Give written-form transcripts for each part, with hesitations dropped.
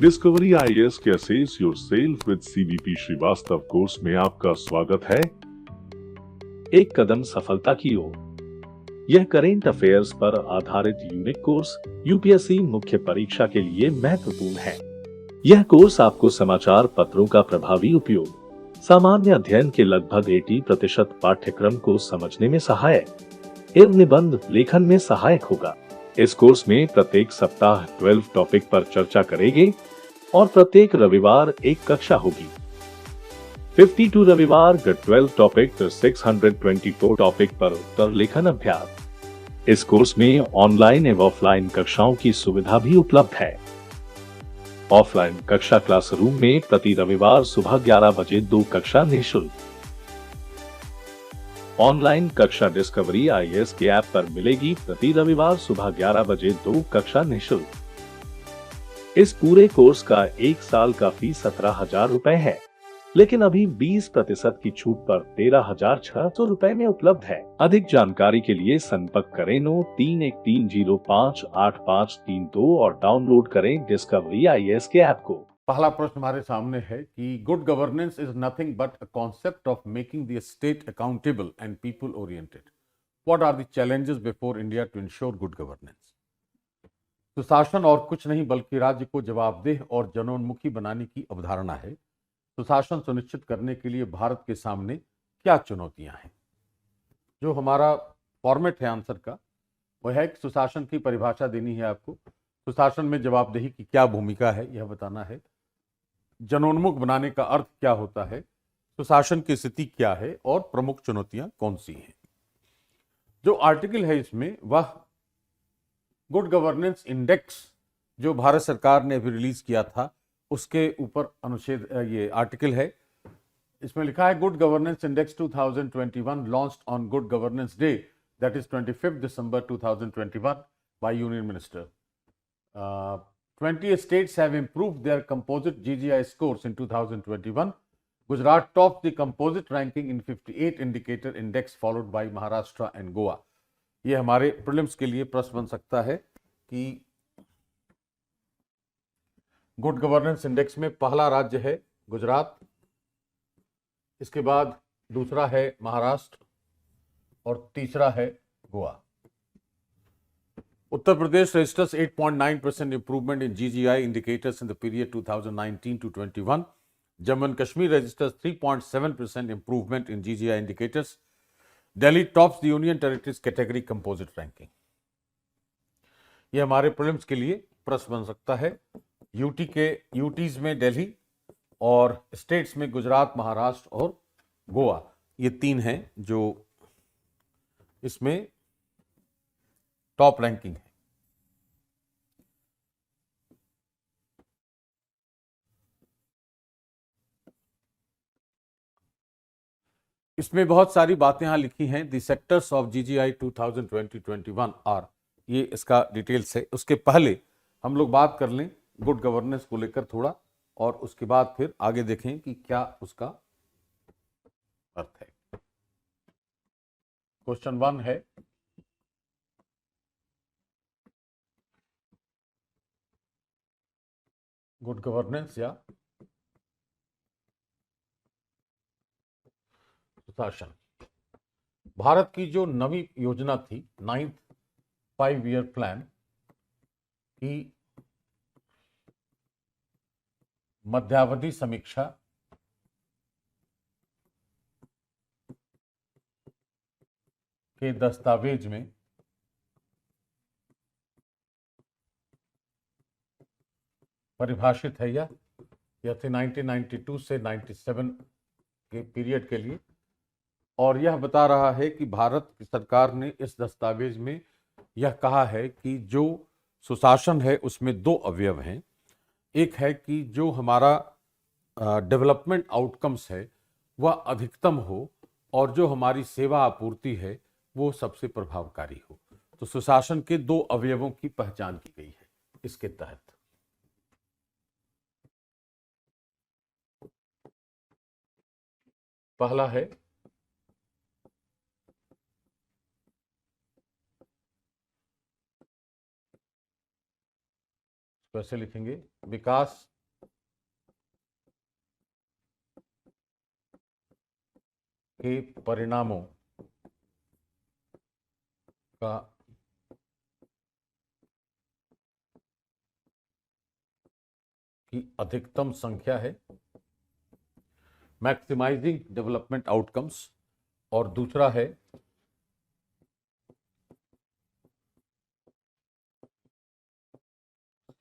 Discovery IAS के assess yourself with CBP Srivastava course में आपका स्वागत है। एक कदम सफलता की ओर। यह करेंट अफेयर्स पर आधारित यूनिक कोर्स यूपीएससी मुख्य परीक्षा के लिए महत्वपूर्ण है। यह कोर्स आपको समाचार पत्रों का प्रभावी उपयोग, सामान्य अध्ययन के लगभग 80% पाठ्यक्रम को समझने में सहायक एवं निबंध लेखन में सहायक होगा। इस कोर्स में प्रत्येक सप्ताह 12 टॉपिक पर चर्चा करेंगे और प्रत्येक रविवार एक कक्षा होगी। 52 रविवार 12 टॉपिक 624 टॉपिक पर उत्तर लेखन अभ्यास। इस कोर्स में ऑनलाइन एवं ऑफलाइन कक्षाओं की सुविधा भी उपलब्ध है। ऑफलाइन कक्षा क्लासरूम में प्रति रविवार सुबह 11 बजे 2 कक्षा निःशुल्क। ऑनलाइन कक्षा डिस्कवरी आईएएस के ऐप पर मिलेगी प्रति रविवार सुबह 11 बजे 2 कक्षा निःशुल्क। इस पूरे कोर्स का 1 साल का फीस 17,000 रुपए है, लेकिन अभी 20% की छूट पर 13,600 रुपए में उपलब्ध है। अधिक जानकारी के लिए संपर्क करें 9313058532 और डाउनलोड करें डिस्कवरी आईएएस के ऐप को। पहला प्रश्न हमारे सामने है कि good governance is nothing but a concept of making the state accountable and people oriented. What are the challenges before India to ensure good governance? सुशासन और कुछ नहीं बल्कि राज्य को जवाबदेह और जनोन्मुखी बनाने की अवधारणा है। सुशासन सुनिश्चित करने के लिए भारत के सामने क्या चुनौतियां हैं? जो हमारा फॉर्मेट है आंसर का वह है कि सुशासन की परिभाषा देनी है आपको, सुशासन में जवाबदेही की क्या भूमिका है यह बताना है, जनोन्मुख बनाने का अर्थ क्या होता है, सुशासन की स्थिति क्या है और प्रमुख चुनौतियां कौन सी हैं। जो आर्टिकल है इसमें वह गुड गवर्नेंस इंडेक्स जो भारत सरकार ने अभी रिलीज किया था उसके ऊपर अनुच्छेद ये आर्टिकल है। इसमें लिखा है good governance index 2021 launched on good governance day that is 25 December 2021 by union minister. 20 states have improved their composite GGI scores in 2021. Gujarat topped the composite ranking in 58 indicator index followed by Maharashtra and Goa. ये हमारे prelims के लिए प्रश्न बन सकता है कि good governance index में पहला राज्य है गुजरात, इसके बाद दूसरा है महाराष्ट्र और तीसरा है Goa. Uttar Pradesh registers 8.9% improvement in GGI indicators in the period 2019 to 21. Jammu and Kashmir registers 3.7% improvement in GGI indicators. Delhi tops the Union Territories category composite ranking. ये हमारे प्रीलिम्स के लिए प्रश्न बन सकता है। यूटीज में दिल्ली और स्टेट्स में गुजरात, महाराष्ट्र और गोवा, ये तीन हैं जो इसमें टॉप रैंकिंग है। इसमें बहुत सारी बातें यहां लिखी हैं। द सेक्टर्स ऑफ जीजीआई 2020-21 आर, ये इसका डिटेल्स है। उसके पहले हम लोग बात कर लें गुड गवर्नेंस को लेकर थोड़ा, और उसके बाद फिर आगे देखें कि क्या उसका अर्थ है। क्वेश्चन 1 है, गुड गवर्नेंस या सुशासन। भारत की जो नवी योजना थी 9th 5-year प्लान की मध्यावधि समीक्षा के दस्तावेज में परिभाषित है। यह थी 1992 से 97 के पीरियड के लिए, और यह बता रहा है कि भारत की सरकार ने इस दस्तावेज में यह कहा है कि जो सुशासन है उसमें 2 अवयव हैं। एक है कि जो हमारा डेवलपमेंट आउटकम्स है वह अधिकतम हो, और जो हमारी सेवा आपूर्ति है वो सबसे प्रभावकारी हो। तो सुशासन के 2 अवयवों की पहचान की गई है इसके तहत। पहला है कैसे लिखेंगे, विकास के परिणामों का की अधिकतम संख्या है, मैक्सिमाइजिंग डेवलपमेंट आउटकम्स, और दूसरा है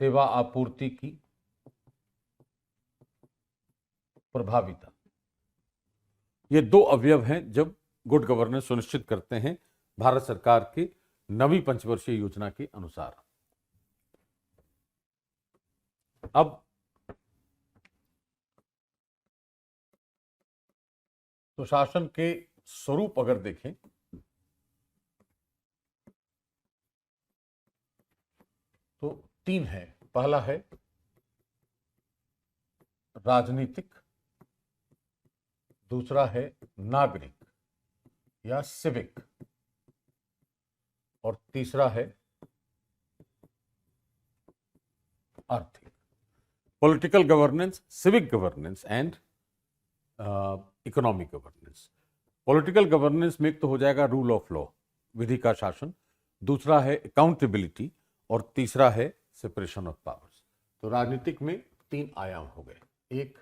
सेवा आपूर्ति की प्रभाविता। ये दो अवयव हैं जब गुड गवर्नेंस सुनिश्चित करते हैं भारत सरकार की नवी पंचवर्षीय योजना के अनुसार। अब सुशासन के स्वरूप अगर देखें तो तीन है। पहला है राजनीतिक, दूसरा है नागरिक या सिविक, और तीसरा है आर्थिक। Political governance, civic governance and economic governance. Political governance में एक तो हो जाएगा रूल ऑफ लॉ, विधि का शासन, दूसरा है अकाउंटेबिलिटी, और तीसरा है सेपरेशन ऑफ पावर्स। तो राजनीतिक में तीन आयाम हो गए, एक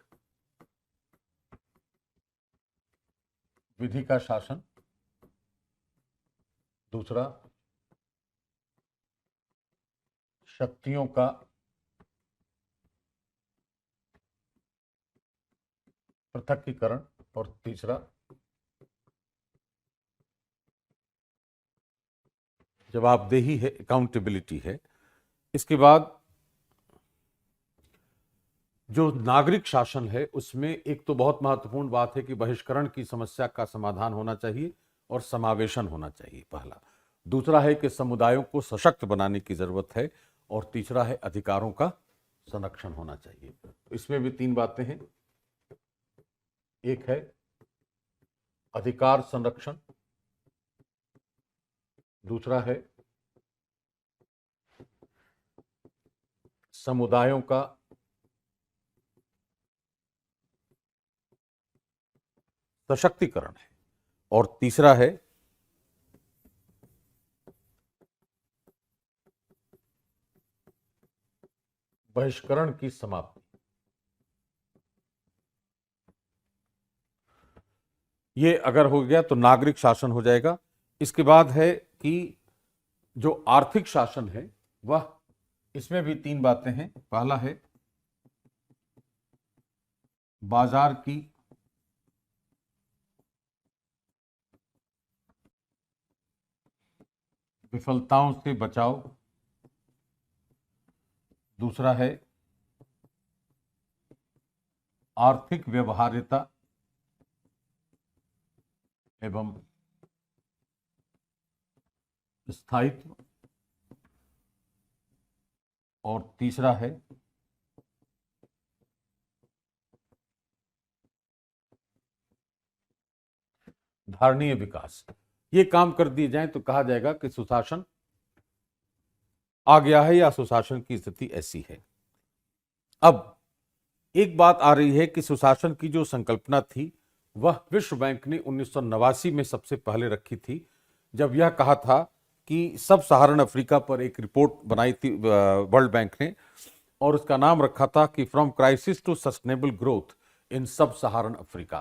विधि का शासन, दूसरा शक्तियों का पृथक्कीकरण, और तीसरा जवाबदेही है, अकाउंटेबिलिटी है। इसके बाद जो नागरिक शासन है उसमें एक तो बहुत महत्वपूर्ण बात है कि बहिष्करण की समस्या का समाधान होना चाहिए और समावेशन होना चाहिए, पहला। दूसरा है कि समुदायों को सशक्त बनाने की जरूरत है, और तीसरा है अधिकारों का संरक्षण होना चाहिए। तो इसमें भी तीन बातें हैं, एक है अधिकार संरक्षण, दूसरा है समुदायों का सशक्तिकरण है, और तीसरा है बहिष्करण की समाप्ति। ये अगर हो गया तो नागरिक शासन हो जाएगा। इसके बाद है कि जो आर्थिक शासन है वह, इसमें भी तीन बातें हैं। पहला है बाजार की विफलताओं से बचाव, दूसरा है आर्थिक व्यवहार्यता एवं स्थायित्व, और तीसरा है धारणीय विकास। ये काम कर दिए जाएं तो कहा जाएगा कि सुशासन आ गया है या सुशासन की स्थिति ऐसी है। अब एक बात आ रही है कि सुशासन की जो संकल्पना थी वह विश्व बैंक ने 1989 में सबसे पहले रखी थी, जब यह कहा था कि सब सहारन अफ्रीका पर एक रिपोर्ट बनाई थी वर्ल्ड बैंक ने, और उसका नाम रखा था कि from crisis to sustainable growth in sub Saharan Africa.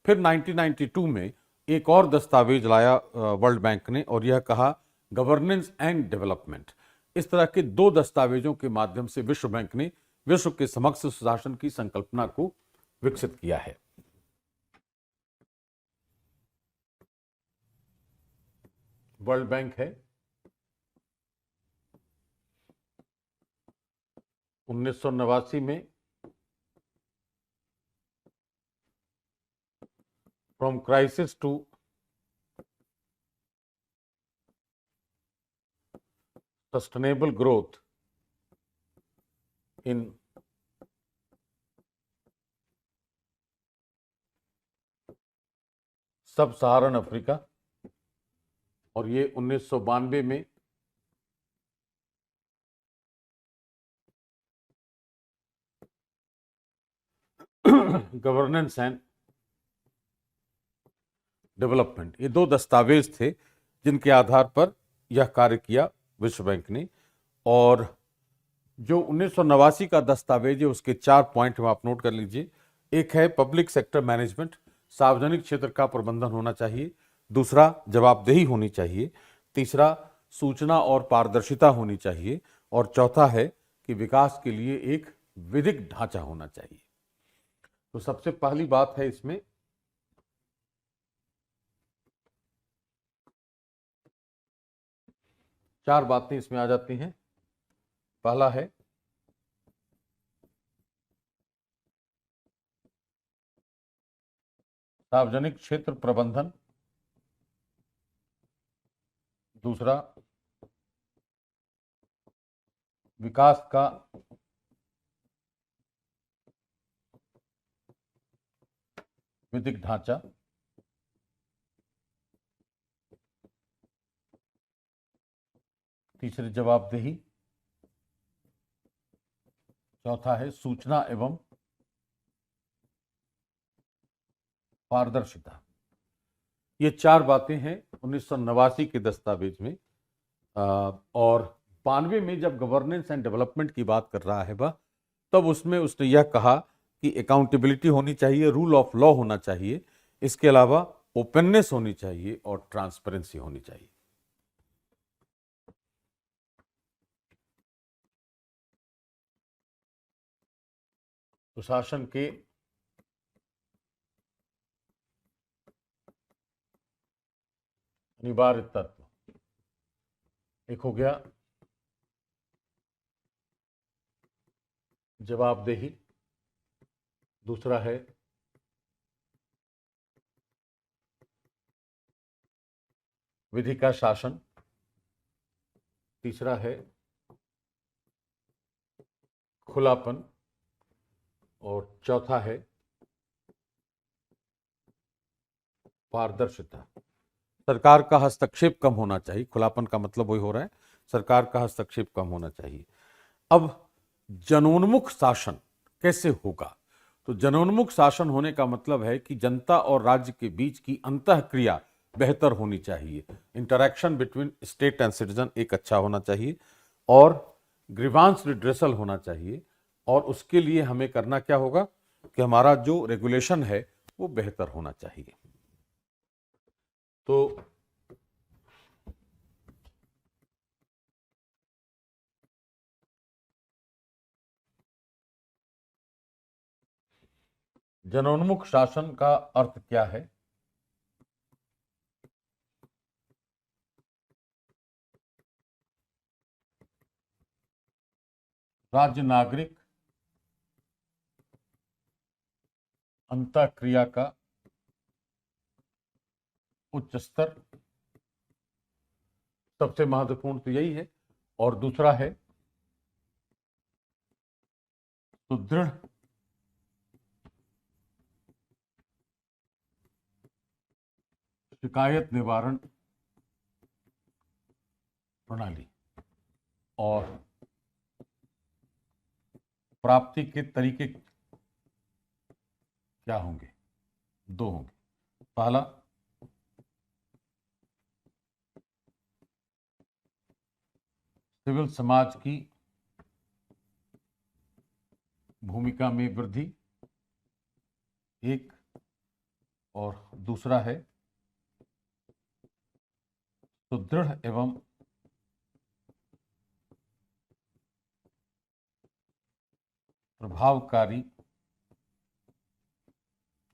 फिर 1992 में एक और दस्तावेज लाया वर्ल्ड बैंक ने, और यह कहा गवर्नेंस एंड डेवलपमेंट। इस तरह के दो दस्तावेजों के माध्यम से विश्व बैंक ने विश्व के समक्ष सुशासन की संकल्पना को विकसित किया है। वर्ल्ड बैंक है 1989 में from crisis to sustainable growth in sub Saharan Africa, और ये 1992 में गवर्नेंस एंड डेवलपमेंट, ये 2 दस्तावेज थे जिनके आधार पर यह कार्य किया विश्व बैंक ने। और जो 1989 का दस्तावेज है उसके 4 पॉइंट आप नोट कर लीजिए। एक है पब्लिक सेक्टर मैनेजमेंट, सार्वजनिक क्षेत्र का प्रबंधन होना चाहिए। दूसरा, जवाबदेही होनी चाहिए। तीसरा, सूचना और पारदर्शिता होनी चाहिए। और चौथा है कि विकास के लिए एक विधिक ढांचा होना चाहिए। तो सबसे पहली बात है इसमें चार बातें इसमें आ जाती हैं। पहला है सार्वजनिक क्षेत्र प्रबंधन। दूसरा, विकास का विधिक ढांचा। तीसरी, जवाबदेही। चौथा है सूचना एवं पारदर्शिता। ये 4 बातें हैं 1989 के दस्तावेज में। और 92 में जब गवर्नेंस एंड डेवलपमेंट की बात कर रहा है वह, तब उसमें उसने यह कहा कि अकाउंटेबिलिटी होनी चाहिए, रूल ऑफ लॉ होना चाहिए, इसके अलावा ओपननेस होनी चाहिए और ट्रांसपेरेंसी होनी चाहिए। तो शासन के अनिवार्य तत्व, एक हो गया जवाबदेही। दूसरा है विधि का शासन। तीसरा है खुलापन। और चौथा है पारदर्शिता। सरकार का हस्तक्षेप कम होना चाहिए। खुलापन का मतलब वही हो रहा है, सरकार का हस्तक्षेप कम होना चाहिए। अब जनोन्मुख शासन कैसे होगा? तो जनोन्मुख शासन होने का मतलब है कि जनता और राज्य के बीच की अंतःक्रिया बेहतर होनी चाहिए। Interaction between state and citizen एक अच्छा होना चाहिए और ग्रीवांस रिड्रेसल होना चाहिए। और उसके लिए हमें करना क्या होगा कि हमारा जो रेगुलेशन है वो बेहतर होना चाहिए। तो जनोन्मुख शासन का अर्थ क्या है? राज्य नागरिक अंतःक्रिया का उच्च स्तर, सबसे महत्वपूर्ण तो यही है। और दूसरा है सुदृढ़ शिकायत निवारण प्रणाली। और प्राप्ति के तरीके क्या होंगे? 2 होंगे। पहला, सिविल समाज की भूमिका में वृद्धि एक, और दूसरा है सुदृढ़ एवं प्रभावकारी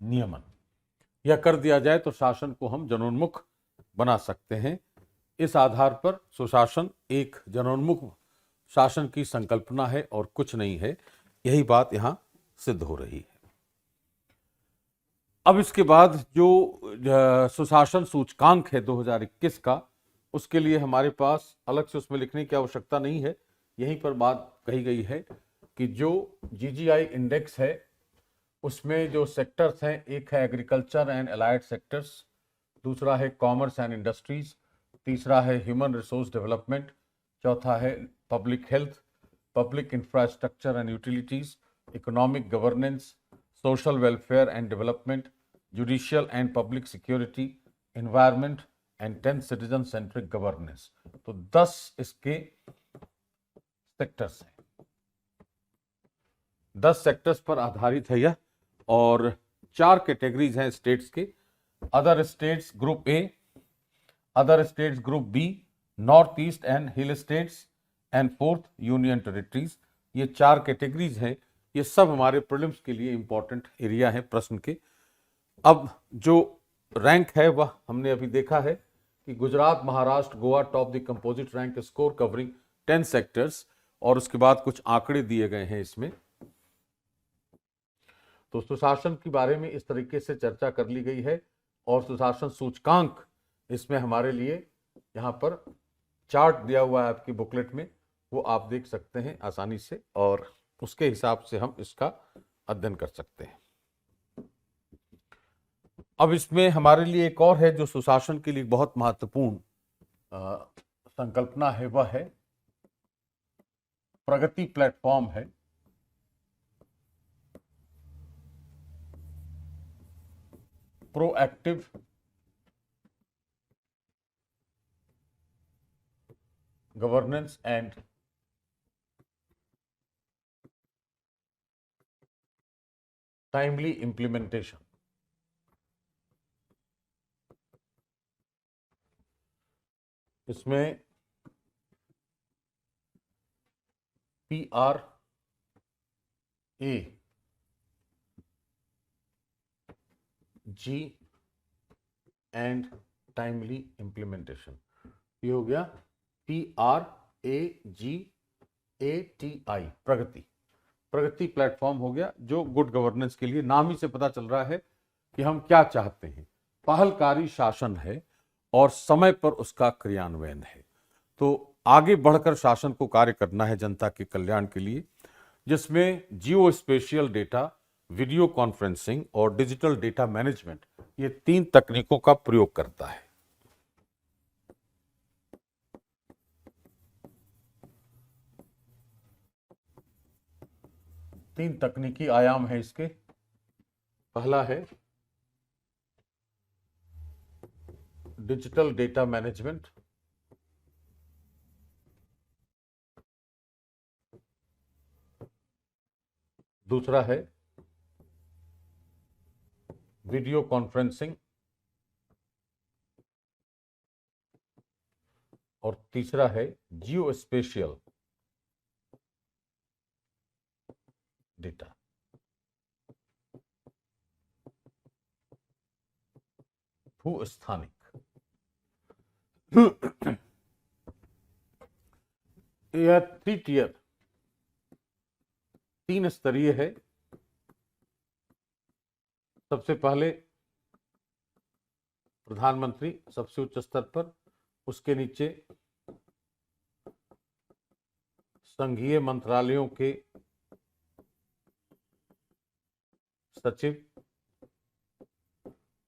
नियमन। यह कर दिया जाए तो शासन को हम जनोन्मुख बना सकते हैं। इस आधार पर सुशासन एक जनोन्मुख शासन की संकल्पना है और कुछ नहीं है। यही बात यहां सिद्ध हो रही है। अब इसके बाद जो सुशासन सूचकांक है 2021 का, उसके लिए हमारे पास अलग से उसमें लिखने की आवश्यकता नहीं है। यहीं पर बात कही गई है कि जो जीजीआई इंडेक्स है उसमें जो सेक्टर्स हैं, एक है एग्रीकल्चर एंड एलाइड सेक्टर्स, दूसरा है कॉमर्स एंड इंडस्ट्रीज, तीसरा है ह्यूमन रिसोर्स डेवलपमेंट, चौथा है public health, public infrastructure and utilities, economic governance, social welfare and development, judicial and public security, environment and 10 citizen centric governance. तो 10 इसके sectors हैं, 10 sectors पर आधारित है यह, और 4 कैटेगरीज हैं स्टेट्स के। Other states group A, other states group B, north east and hill states and 4th union territories. ये 4 कैटेगरीज हैं। ये सब हमारे प्रीलिम्स के लिए इंपॉर्टेंट एरिया है प्रश्न के। अब जो रैंक है वह हमने अभी देखा है कि Gujarat, Maharashtra, Goa top the composite rank score covering 10 sectors, और उसके बाद कुछ आंकड़े दिए गए हैं इसमें। तो सुशासन के बारे में इस तरीके से चर्चा कर ली गई है, और सुशासन सूचकांक इसमें हमारे लिए यहाँ पर चार्ट दिया हुआ है आपकी बुकलेट में, वो आप देख सकते हैं आसानी से, और उसके हिसाब से हम इसका अध्ययन कर सकते हैं। अब इसमें हमारे लिए एक और है जो सुशासन के लिए बहुत महत्वपूर्ण संकल्पना है, वह है प्रगति प्लेटफॉर्म है। Proactive governance and timely implementation. इसमें PRA G and timely implementation. ये हो गया PRAGATI, प्रगति प्लेटफॉर्म हो गया, जो गुड गवर्नेंस के लिए नाम ही से पता चल रहा है कि हम क्या चाहते हैं। पहलकारी शासन है और समय पर उसका क्रियान्वयन है। तो आगे बढ़कर शासन को कार्य करना है जनता के कल्याण के लिए, जिसमें जियो स्पेशियल डेटा, वीडियो कॉन्फ्रेंसिंग और डिजिटल डेटा मैनेजमेंट, ये 3 तकनीकों का प्रयोग करता है। तीन तकनीकी आयाम है इसके। पहला है डिजिटल डेटा मैनेजमेंट, दूसरा है वीडियो कॉन्फ्रेंसिंग, और तीसरा है जियो स्पेशियल डेटा। भूस्थानिक। यह 3 टियर, 3 स्तरीय है। सबसे पहले प्रधानमंत्री सबसे उच्च स्तर पर, उसके नीचे संघीय मंत्रालयों के सचिव,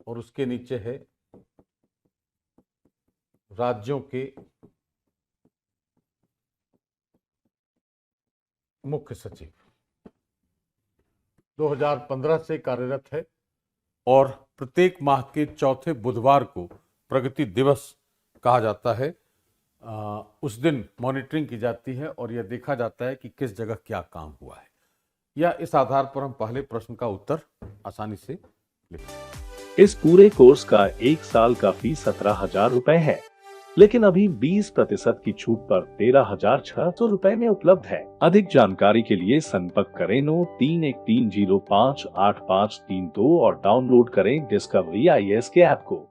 और उसके नीचे है राज्यों के मुख्य सचिव। 2015 से कार्यरत है, और प्रत्येक माह के चौथे बुधवार को प्रगति दिवस कहा जाता है। उस दिन मॉनिटरिंग की जाती है और यह देखा जाता है कि किस जगह क्या काम हुआ है, या इस आधार पर हम पहले प्रश्न का उत्तर आसानी से लिखें। इस पूरे कोर्स का 1 साल का फीस 17,000 रुपए है, लेकिन अभी 20% की छूट पर 13,600 रुपए में उपलब्ध है। अधिक जानकारी के लिए संपर्क करें 9130588532 और डाउनलोड करें डिस्कवरी IAS के ऐप को।